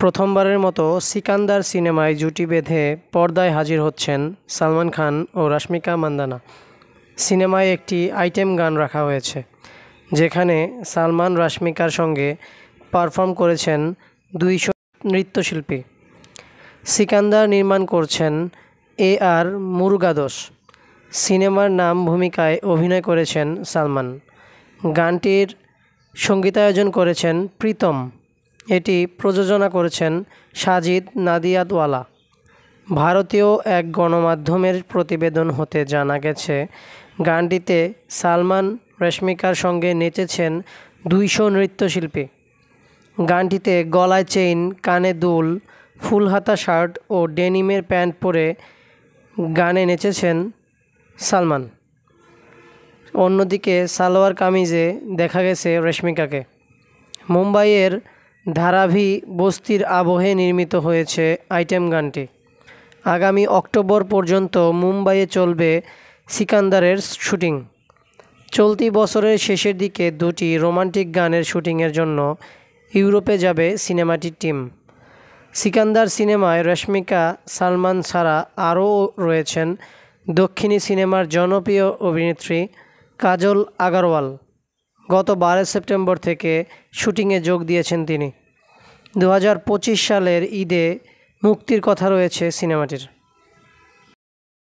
প্রথমবারের মতো সিকান্দার সিনেমায় জুটি বেঁধে পর্দায় হাজির হচ্ছেন সালমান খান ও রশ্মিকা মান্দানা। সিনেমায় একটি আইটেম গান রাখা হয়েছে, যেখানে সালমান রশ্মিকার সঙ্গে পারফর্ম করেছেন 200 নৃত্যশিল্পী। সিকান্দার নির্মাণ করছেন AR মুরুগাদোস। সিনেমার নাম ভূমিকায় অভিনয় করেছেন সালমান। গানটির সঙ্গীতায়োজন করেছেন প্রীতম। এটি প্রযোজনা করেছেন সাজিদ নাদিয়াদওয়ালা। ভারতীয় এক গণমাধ্যমের প্রতিবেদন হতে জানা গেছে, গানটিতে সালমান রশ্মিকার সঙ্গে নেচেছেন 200 নৃত্যশিল্পী। গানটিতে গলায় চেইন, কানে দুল, ফুলহাতা শার্ট ও ডেনিমের প্যান্ট পরে গানে নেচেছেন সালমান। অন্যদিকে সালোয়ার কামিজে দেখা গেছে রশ্মিকাকে। মুম্বাইয়ের ধারাভি বস্তির আবহে নির্মিত হয়েছে আইটেম গানটি। আগামী অক্টোবর পর্যন্ত মুম্বাইয়ে চলবে সিকান্দারের শুটিং। চলতি বছরের শেষের দিকে দুটি রোমান্টিক গানের শুটিংয়ের জন্য ইউরোপে যাবে সিনেমাটির টিম। সিকান্দার সিনেমায় রশ্মিকা, সালমান ছাড়া আরও রয়েছেন দক্ষিণী সিনেমার জনপ্রিয় অভিনেত্রী কাজল আগারওয়াল। গত 12 সেপ্টেম্বর থেকে শুটিংয়ে যোগ দিয়েছেন তিনি। 2025 সালের ঈদে মুক্তির কথা রয়েছে সিনেমাটির।